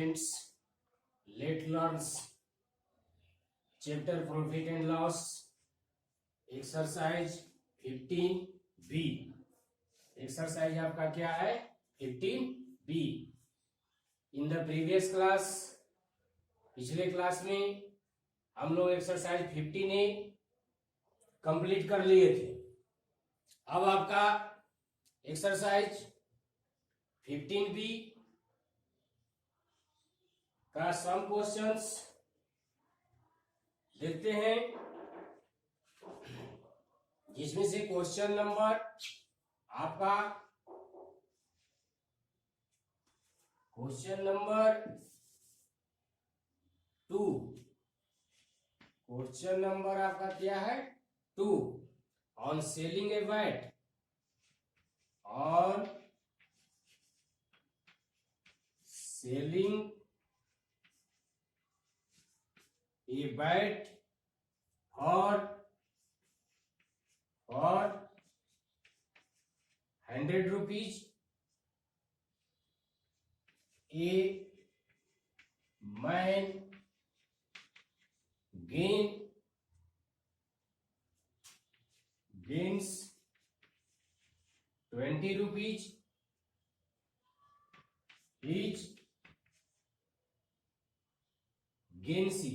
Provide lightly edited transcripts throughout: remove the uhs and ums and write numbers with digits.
Friends, let learns chapter profit and loss exercise 15b। Exercise आपका क्या है 15b। In the previous class, पिछले class में हम लोग एक्सरसाइज 15a कंप्लीट कर लिए थे। अब आपका एक्सरसाइज 15b का सम क्वेश्चंस देखते हैं, जिसमें से क्वेश्चन नंबर आपका क्वेश्चन नंबर 2, क्वेश्चन नंबर आपका क्या है 2, on selling a bat, on selling a bat for 100 rupees, a man gains 20 rupees, each gains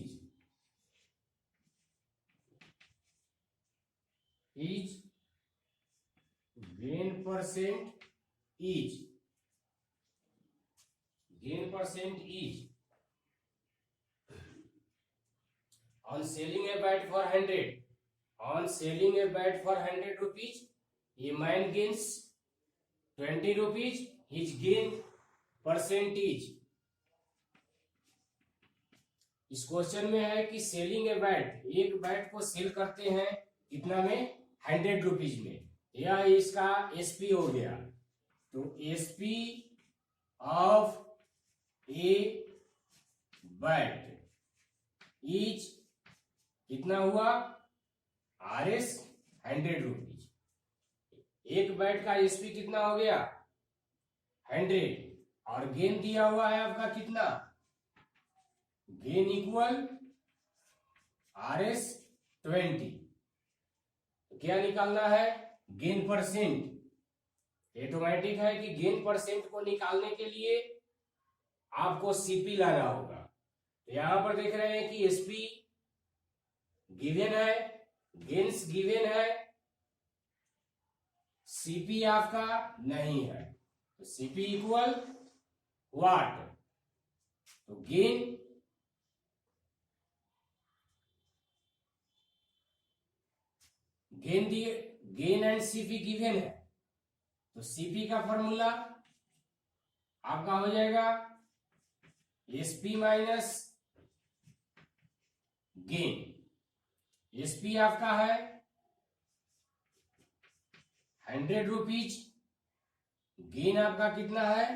each gain percent each on selling a bat for 100, on selling a bat for 100 rupees, a man gains 20 rupees, his gain percentage। इस question में है कि selling a bat, एक bat को cell करते हैं कितना में 100 रुपीज में, यह इसका एसपी हो गया। तो SP of a bat is कितना हुआ आरएस 100 रुपीज। एक बैट का एसपी कितना हो गया 100, और गेन दिया हुआ है आपका कितना, गेन इक्वल आरएस 20। क्या निकालना है गेन परसेंट। ऑटोमेटिक है कि गेन परसेंट को निकालने के लिए आपको सीपी लाना होगा। तो यहां पर देख रहे हैं कि एसपी गिवन है, गेन्स गिवन है, सीपी आपका नहीं है। तो सीपी इक्वल व्हाट, तो गेन दिए, गेन एंड सीपी गिवन है। तो सीपी का फॉर्मूला आपका हो जाएगा एसपी माइनस गेन। एसपी आपका है 100 रुपीज, गेन आपका कितना है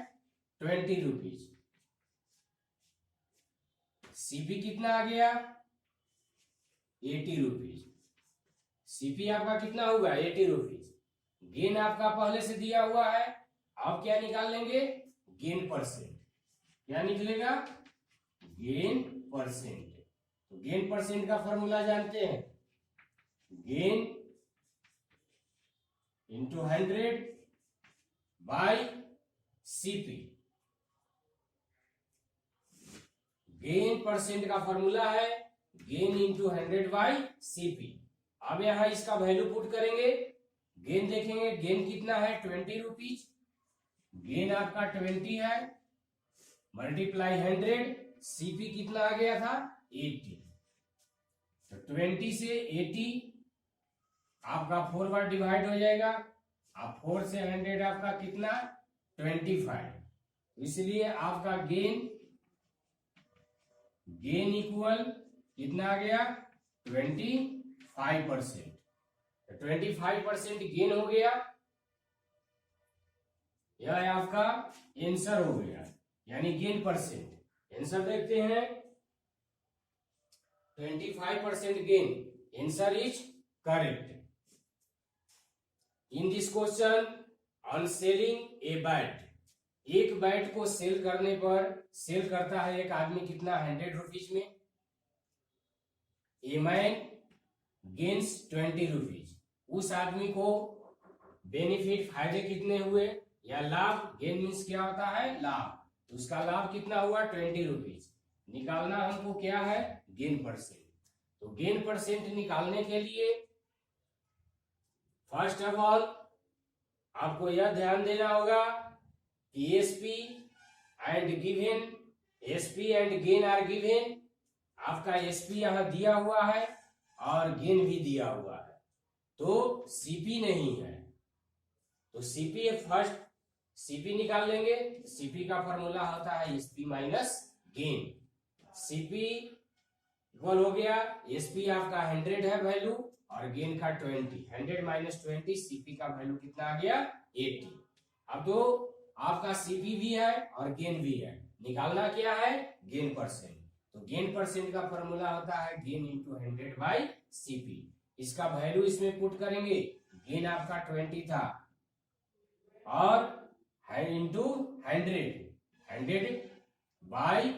20 रुपीज, सीपी कितना आ गया 80 रुपीज। सीपी आपका कितना होगा 80 रुपीज, गेन आपका पहले से दिया हुआ है। आप क्या निकाल लेंगे गेन परसेंट। क्या निकलेगा गेन परसेंट। तो गेन परसेंट का फॉर्मूला जानते हैं, gain into 100 by CP. Gain percent का फॉर्मूला है गेन इंटू 100 बाई सीपी। अब यहां इसका वैल्यू पुट करेंगे, गेन देखेंगे, गेन कितना है 20 रुपीज, गेन आपका 20 है, मल्टीप्लाई 100, सीपी कितना आ गया था 80। तो 20 से 80 आपका 4 बार डिवाइड हो जाएगा। आप 4 से 100 आपका कितना 25। इसलिए आपका गेन इक्वल कितना आ गया 25%। 25% गेन हो गया, यह आपका आंसर हो गया, यानी गेन परसेंट। आंसर देखते हैं 25% gain, answer is correct. In this question on selling a bat, एक बैट को सेल करने पर सेल करता है एक आदमी कितना, 100 रुपीज में। A man gains 20 rupees. उस आदमी को बेनिफिट, फायदे कितने हुए या लाभ, गेन मीन्स क्या होता है, लाभ, तो उसका लाभ कितना हुआ, 20 रुपीज। निकालना हमको क्या है, गेन परसेंट। तो गेन परसेंट निकालने के लिए फर्स्ट ऑफ ऑल आपको यह ध्यान देना होगा कि SP and given, SP and gain are given. आपका एसपी यहां दिया हुआ है और गेन भी दिया हुआ है, तो सीपी नहीं है, तो सीपी फर्स्ट सीपी निकाल लेंगे। सीपी का फॉर्मूला होता है SP minus gain. CP equal हो गया, एसपी आपका 100 है वैल्यू और गेन का 20, 100 माइनस 20, सीपी का वैल्यू कितना आ गया, 80। अब तो आपका सीपी भी है और गेन भी है, निकालना क्या है, गेन परसेंट। तो गेन परसेंट का फॉर्मूला होता है गेन इंटू 100 बाई सीपी। इसका वैल्यू इसमें पुट करेंगे, गेन आपका 20 था और इंटू 100 बाई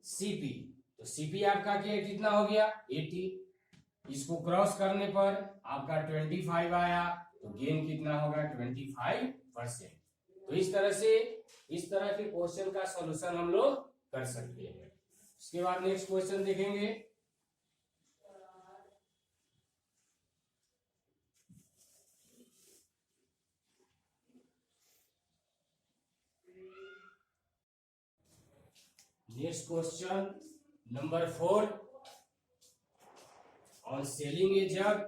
सीपी, तो सीपी आपका क्या कितना हो गया, 80। इसको क्रॉस करने पर आपका 25 आया, तो गेन कितना होगा, 25%। तो इस तरह से, इस तरह के क्वेश्चन का सॉल्यूशन हम लोग कर सकते हैं। उसके बाद नेक्स्ट क्वेश्चन देखेंगे। Next question number 4 on selling a jug,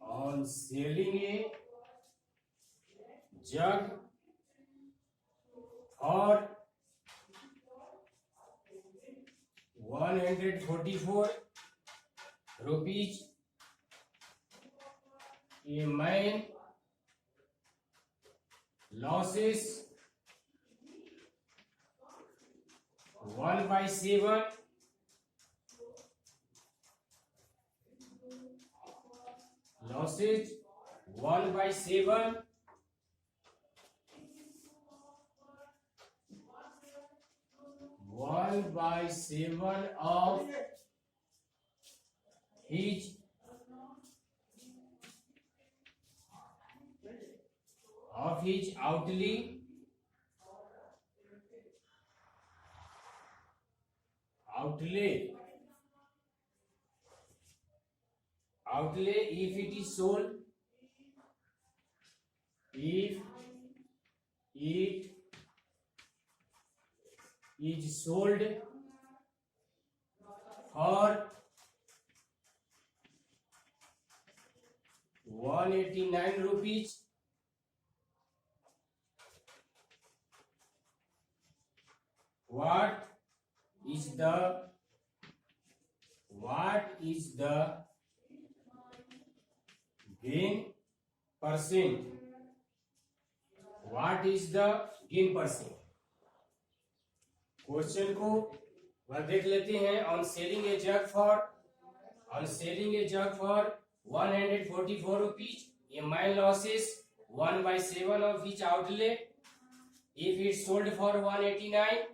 on selling a jug for 144 rupees, a man losses 1/7, losses 1/7, of his outlay if it is sold, if it is sold for 189 rupees, what is the gain percent? What is the gain percent? Question को वह देख लेते हैं। On selling a jug for 144 rupees, a man losses 1/7 of each outlay if it's sold for 189.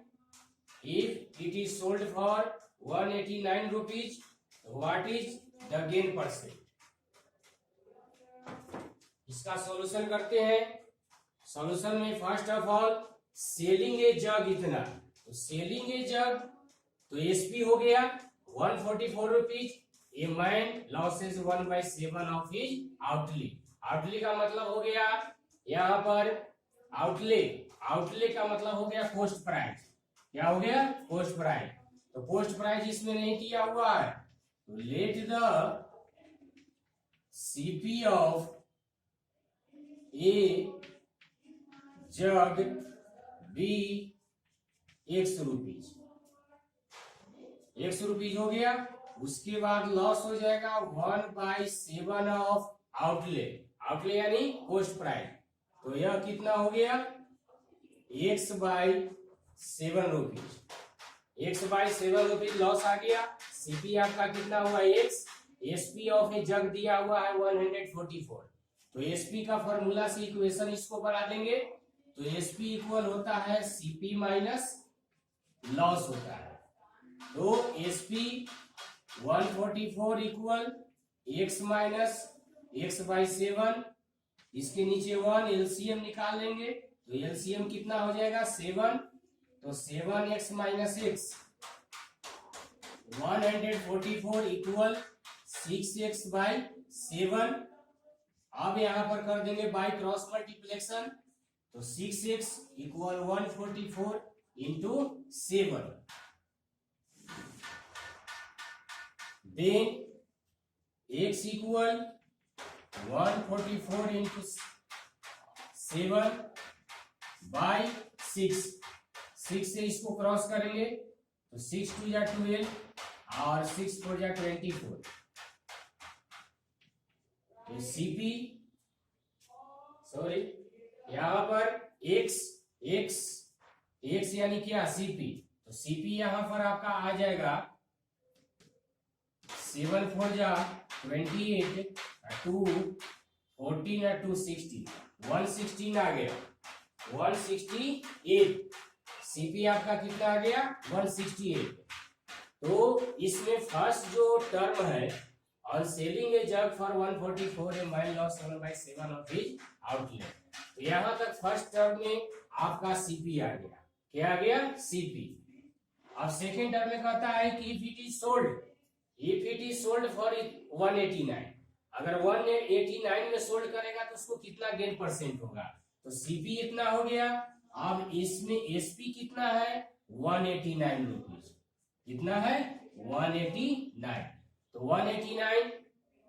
If it is sold for 189 rupees, what is the gain percent? इसका solution करते हैं। Solution में first of all selling a jug इतना, तो selling a जग तो SP हो गया 144 rupees, a man losses 1/7 of his outlay. Outlay का मतलब हो गया यहाँ पर आउटले का मतलब हो गया कॉस्ट प्राइस। क्या हो गया, कॉस्ट प्राइस। तो कॉस्ट प्राइस इसमें नहीं किया हुआ है, तो let the CP of a jug be ₹100 हो गया। उसके बाद लॉस हो जाएगा 1/7 ऑफ आउटले यानी कॉस्ट प्राइस। तो यह कितना हो गया, x/7 rupees. x/7 rupees loss आ गया। सीपी आपका कितना हुआ, x। एसपी ऑफ ए जग दिया हुआ है 144, तो एसपी का फॉर्मूला से इक्वेशन इसको बना देंगे, तो एसपी इक्वल होता है सीपी माइनस लॉस होता है। तो SP 144 equal x minus x by 7, इसके नीचे 1 एलसीएम निकाल लेंगे, तो एलसीएम कितना हो जाएगा 7, तो 7x minus x 144 equal 6x by 7। अब यहां पर कर देंगे बाई क्रॉस मल्टीप्लेक्शन, तो 6x equal 144 into 7, then x equal 144 into 7 by 6, 6 से इसको क्रॉस करेंगे तो 6 2 या 12 और 6 4 या 24, तो सीपी सॉरी यहां पर x यानी क्या सीपी, तो सीपी यहां पर आपका आ जाएगा 7 4 जा 28 2 14 या 2 60 116 आ गया 168, सीपी आपका कितना आ गया 168। तो इसमें फर्स्ट जो टर्म है on selling a jug for 144 A mine loss 1/7 of his outlet, तो यहां तक फर्स्ट टर्म में आपका सीपी आ गया, क्या आ गया सीपी। अब सेकेंड टर्म में कहता है कि if it is sold for 189, अगर 189 में सोल्ड करेगा तो उसको कितना गेन परसेंट होगा, तो सीपी इतना हो गया। अब इसमें एसपी कितना है 189 रुपीज, कितना है 189, तो 189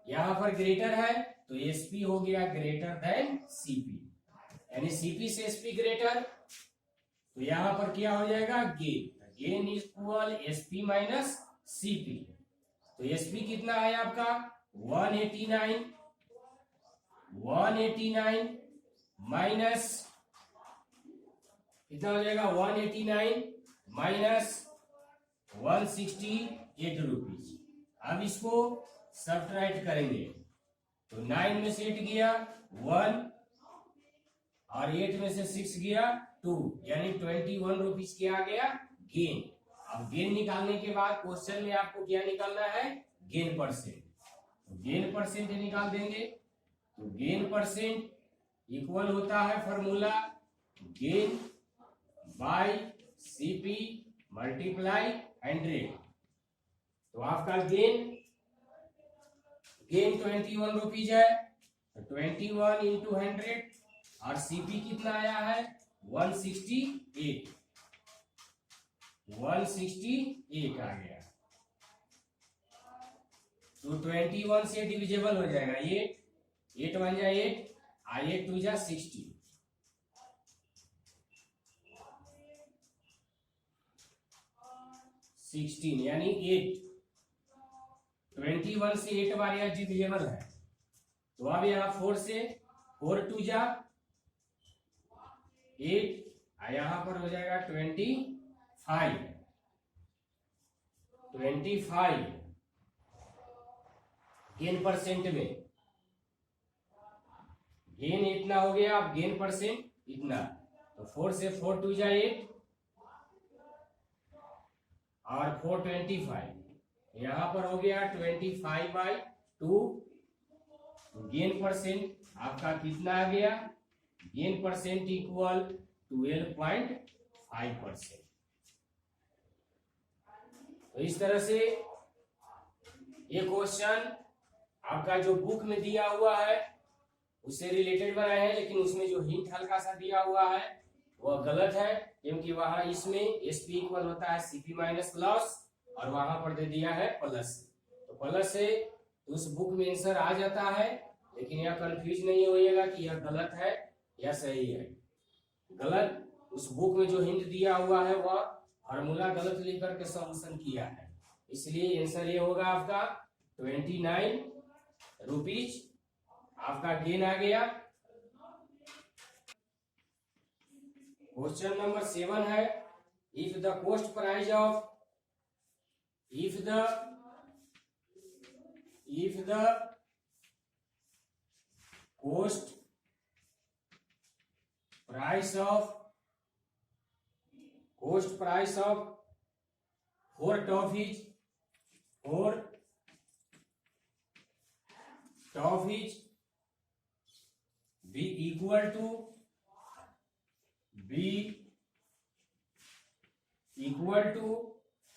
यहां पर ग्रेटर है तो एसपी हो गया ग्रेटर देन सीपी, यानी सीपी से एसपी ग्रेटर, तो यहां पर क्या हो जाएगा gain is equal SP minus CP, तो एसपी कितना है आपका 189 माइनस कितना हो जाएगा 189 माइनस 168 रुपीज। अब इसको सब्ट्रैक्ट करेंगे तो 9 में से 8 गया 1 और 8 में से 6 गया 2, यानी 21 रुपीज क्या आ गया गेन। अब गेन निकालने के बाद क्वेश्चन में आपको क्या निकालना है गेन परसेंट, तो गेन परसेंट निकाल देंगे, तो गेन परसेंट इक्वल होता है formula gain by CP multiply 100, तो आपका गेन 21 रुपीज है, तो 21 इंटू 100 और सीपी कितना आया है 168 आ गया, तो 21 से डिविजिबल हो जाएगा 8 1 जा 8 और 8 2 जा 60, 16 यानी 8, 21 से 8 बार यह डिविजिबल है, तो अब यहाँ 4 से 4 2 जा 8 और यहाँ पर हो जाएगा 25 गेन परसेंट में गेन इतना हो गया, अब गेन परसेंट इतना, तो 4 से 4 2 जा 8 और 4 25, यहां पर हो गया 25/2, गेन परसेंट आपका कितना आ गया गेन परसेंट इक्वल 12.5%। तो इस तरह से ये क्वेश्चन आपका जो बुक में दिया हुआ है उससे रिलेटेड बनाया है, लेकिन उसमें जो हिंट हल्का सा दिया हुआ है वह गलत है, क्योंकि वहां इसमें एसपी इक्वल होता है सीपी माइनस लॉस और वहां पर दे दिया है प्लस, तो प्लस से उस बुक में आंसर आ जाता है, लेकिन यह कंफ्यूज नहीं होइएगा कि यह गलत है या सही है। गलत उस बुक में जो हिंट दिया हुआ है वह फार्मूला गलत लिख करके सॉल्यूशन किया है, इसलिए आंसर ये होगा आपका 29 रुपीज आपका गेन आ गया। क्वेश्चन नंबर 7 है if the cost price of if the cost price of 4 toffees be equal to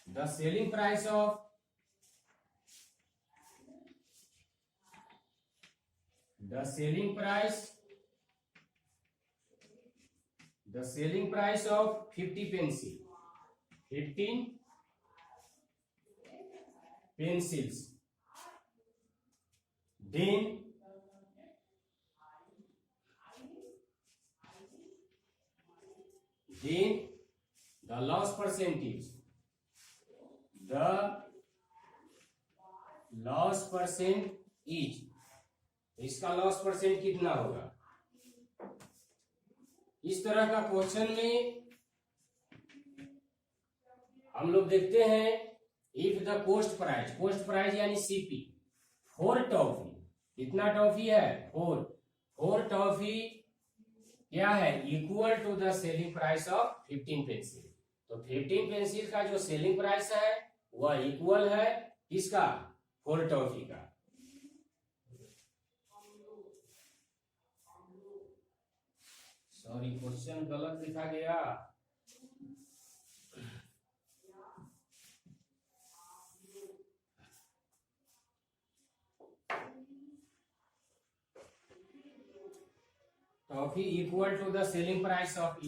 the selling price of the selling price of 15 pencils. Then the loss percentage is, इसका loss percent कितना होगा। इस तरह का question में हम लोग देखते हैं इफ द कोस्ट प्राइस यानी सीपी 4 टॉफी, कितना टॉफी है 4 टॉफी क्या है equal to the selling price of 15 pencil. तो 15 पेंसिल का जो सेलिंग प्राइस है वह इक्वल है किसका 4 टॉफी का। सॉरी क्वेश्चन गलत लिखा गया। Toffee equal to the selling price of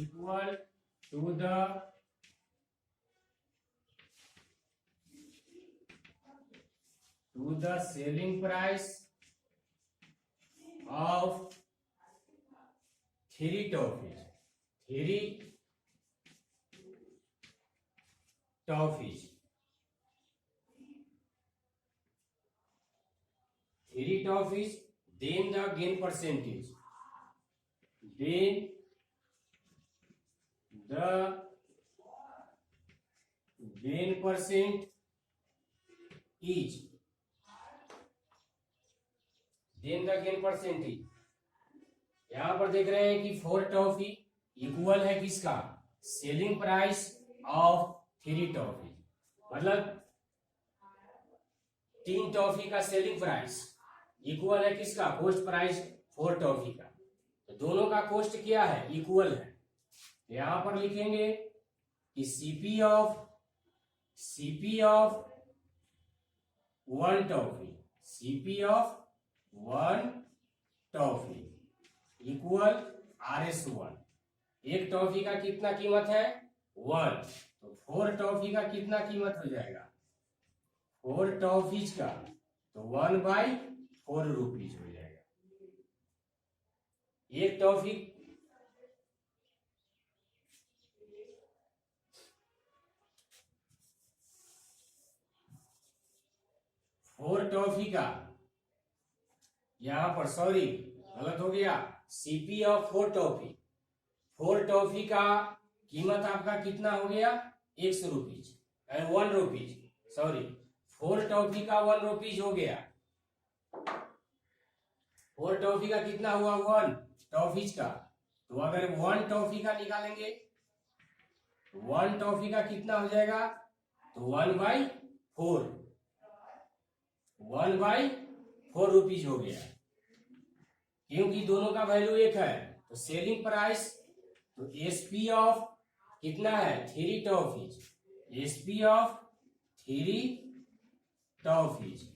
to the selling price of 3 toffees. 3 toffees. 3 toffees. Then the gain percentage. Then the gain percent is. Then the gain percentage. यहां पर देख रहे हैं कि 4 टॉफी इक्वल है किसका सेलिंग प्राइस ऑफ 3 टॉफी, मतलब 3 toffee का सेलिंग प्राइस इक्वल है किसका कॉस्ट प्राइस 4 टॉफी का। तो दोनों का कॉस्ट क्या है इक्वल है। तो यहां पर लिखेंगे कि CP of 1 toffee equal RS1। एक टॉफी का कितना कीमत है 1, तो 4 टॉफी का कितना कीमत हो जाएगा 4 टॉफीज का, तो 1/4 रुपीज हो जाएगा। एक टॉफी का यहां पर सॉरी गलत हो गया, सीपी ऑफ 4 टॉफी का कीमत आपका कितना हो गया 100 रुपीज 1 रुपीज सॉरी 4 टॉफी का 1 रुपीज हो गया। 4 टॉफी का कितना हुआ 1 टॉफीज का, तो अगर 1 टॉफी का निकालेंगे 1 टॉफी का कितना हो जाएगा, तो 1/4 रुपीज हो गया। क्योंकि दोनों का वैल्यू एक है, तो सेलिंग प्राइस तो एसपी ऑफ कितना है 3 toffees, SP of 3 toffees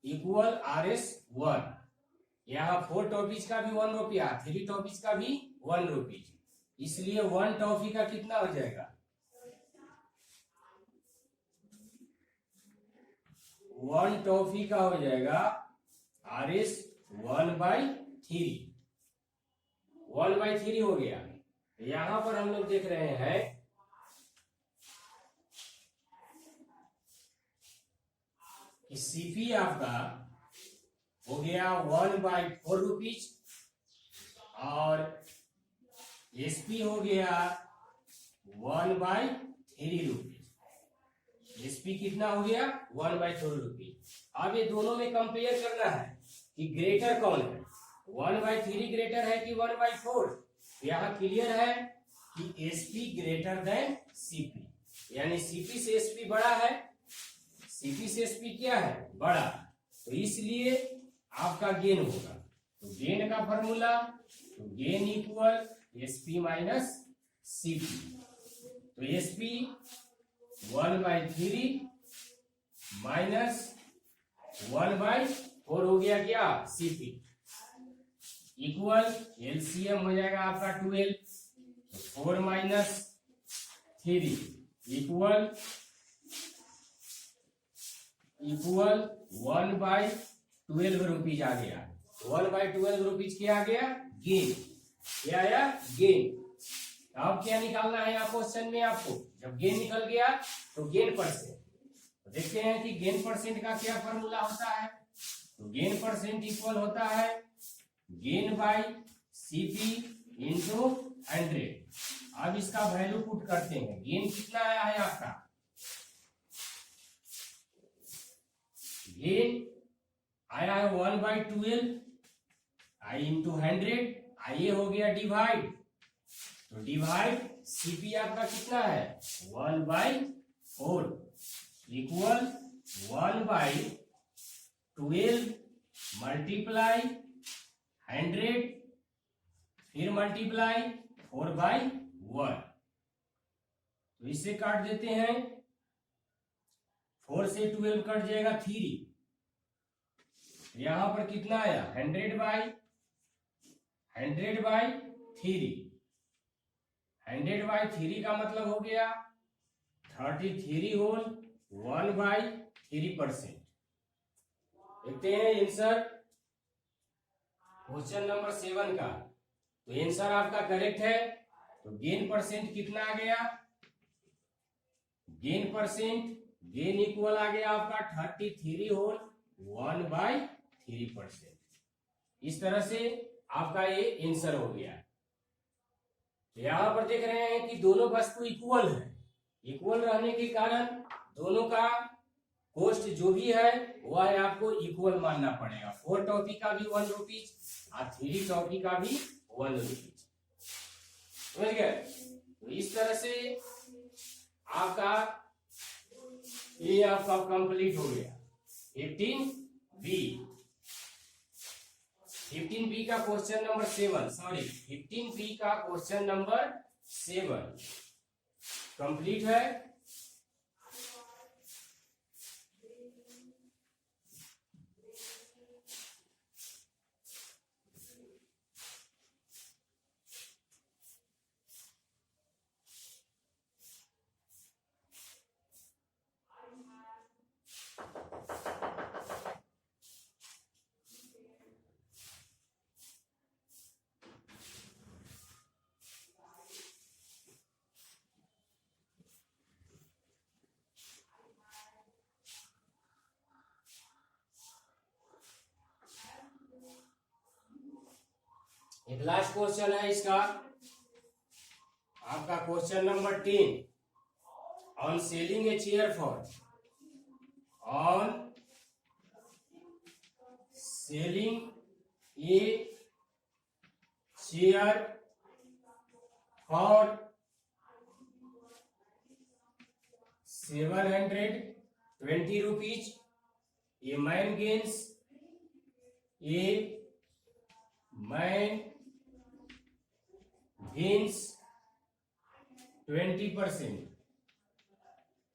equal RS1। यहाँ 4 टॉफीज का भी 1 रुपया 3 टॉफीज का भी 1 रुपीज, इसलिए 1 टॉफी का कितना हो जाएगा 1 टॉफी का हो जाएगा RS1/3 हो गया। यहां पर हम लोग देख रहे हैं कि सीपी आपका हो गया 1/4 रुपीज और एसपी हो गया 1/3 रुपीज। एसपी कितना हो गया 1/3 रुपीज। अब ये दोनों में कंपेयर करना है कि ग्रेटर कौन है, 1/3 ग्रेटर है कि 1/4। यहाँ क्लियर है कि एसपी ग्रेटर देन सीपी, यानी सीपी से एसपी बड़ा है, सीपी से एसपी क्या है बड़ा, तो इसलिए आपका गेन होगा। तो गेन का फॉर्मूला, तो gain equal SP minus CP. तो एसपी 1/3 माइनस 1/4 हो गया क्या सीपी, इक्वल एलसीएम हो जाएगा आपका 12, तो 4 माइनस 3 इक्वल 1/12 रुपीज आ गया। 1/12 रुपीज क्या आ गया गेन, क्या आया गेन। अब क्या निकालना है यहाँ क्वेश्चन में आपको, जब गेन निकल गया तो गेन परसेंट। तो देखते हैं कि गेन परसेंट का क्या फॉर्मूला होता है। तो गेन परसेंट इक्वल होता है गेन बाय सीपी इंटू 100। अब इसका वैल्यू पुट करते हैं, गेन कितना आया है आपका, गेन आया है 1/12, आई इंटू 100, आई हो गया डिवाइड, तो डिवाइड सीपी आपका कितना है 1/4 इक्वल 1/12 मल्टीप्लाई 100 फिर मल्टीप्लाई 4/1। तो इससे काट देते हैं, 4 से 12 कट जाएगा 3, यहां पर कितना आया 100/3, 100/3 का मतलब हो गया 33 होल 1/3%। देखते हैं आंसर क्वेश्चन नंबर 7 का। तो आंसर आपका करेक्ट है। तो गेन परसेंट कितना आ गया, गेन परसेंट, गेन इक्वल आ गया आपका 33 होल 1/3%। इस तरह से आपका ये आंसर हो गया। यहां पर देख रहे हैं कि दोनों वस्तु इक्वल है, इक्वल रहने के कारण दोनों का कॉस्ट जो भी है वह है आपको इक्वल मानना पड़ेगा। 4 टॉफी का भी 1 रुपीज और 3 टॉफी का भी 1 रुपीज, समझ गए। तो इस तरह से आपका ये आपका कंप्लीट हो गया 15B का क्वेश्चन नंबर 7, सॉरी 15B का क्वेश्चन नंबर 7 कंप्लीट है। एक लास्ट क्वेश्चन है इसका, आपका question number 10, on selling a chair for, on selling a chair for 720 rupees, a man gains, a man gains 20%,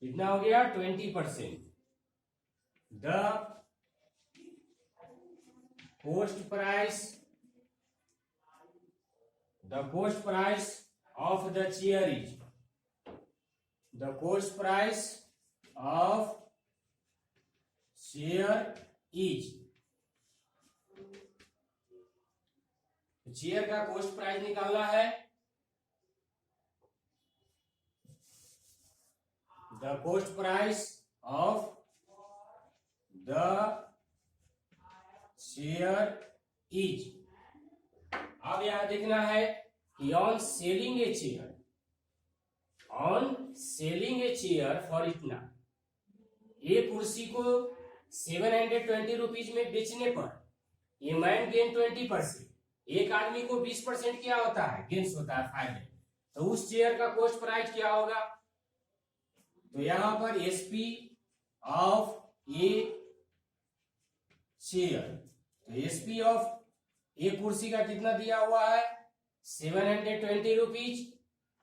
कितना हो गया 20%। The cost price of the chair is, the cost price of chair is, chair का cost price निकालना है। The cost price of the chair is. अब यहां देखना है कि on selling a chair, on selling a chair for इतना, ये कुर्सी को 720 रुपीज में बेचने पर ये मैन गेन 20%, एक आदमी को 20% क्या होता है, गेंस होता है, फायदे। तो उस चेयर का कॉस्ट प्राइस क्या होगा, तो यहां पर एसपी ऑफ ए चेयर, तो एसपी ऑफ ए कुर्सी का कितना दिया हुआ है 720 रुपीज,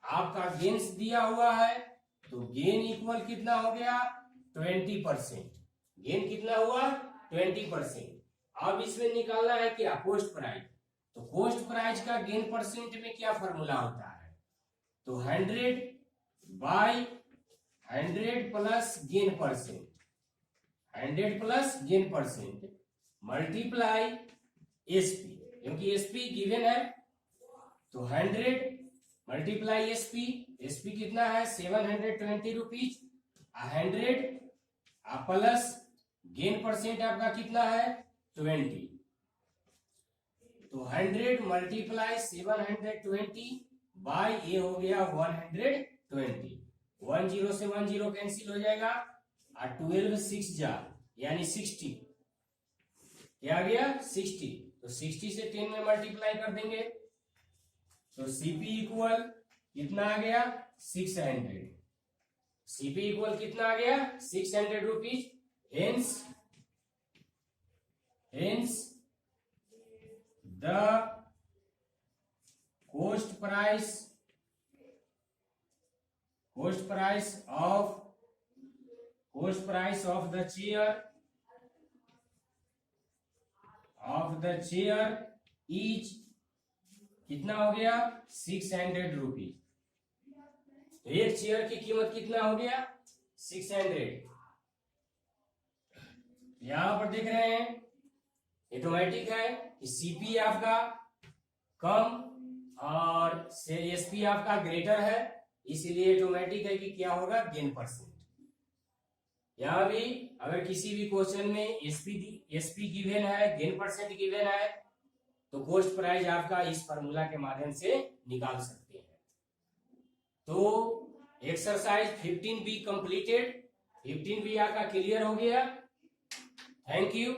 आपका गेंस दिया हुआ है, तो गेन इक्वल कितना हो गया 20%, गेन कितना हुआ 20%। अब इसमें निकालना है क्या, कॉस्ट प्राइस, तो कॉस्ट प्राइस का गेन परसेंट में क्या फॉर्मूला होता है, तो 100 by 100 plus gain percent, 100 plus gain percent multiply SP, क्योंकि एसपी गिवन है, तो 100 मल्टीप्लाई एसपी, एसपी कितना है 720 रुपीज, 100 प्लस गेन परसेंट आपका कितना है 20, तो 100 मल्टीप्लाई 720 बाई ये हो गया 120, 10 से 10 कैंसिल हो जाएगा, और 12 6 जा यानी 60, क्या आ गया 60, तो 60 से 10 में मल्टीप्लाई कर देंगे, तो सीपी इक्वल कितना आ गया 600, सीपी इक्वल कितना आ गया 600 rupees, hence the cost price of the chair is कितना हो गया 600 रुपीज, एक चेयर की कीमत कितना हो गया 600। यहां पर देख रहे हैं ऑटोमेटिक है कि सीपी आपका कम और एसपी आपका ग्रेटर है, इसलिए ऑटोमेटिक है कि क्या होगा गेन परसेंट। यहां भी अगर किसी भी क्वेश्चन में एसपी गिवन है, गेन परसेंट गिवन है, तो कॉस्ट प्राइस आपका इस फार्मूला के माध्यम से निकाल सकते हैं। तो एक्सरसाइज 15B कंप्लीटेड, 15B आपका क्लियर हो गया। Thank you.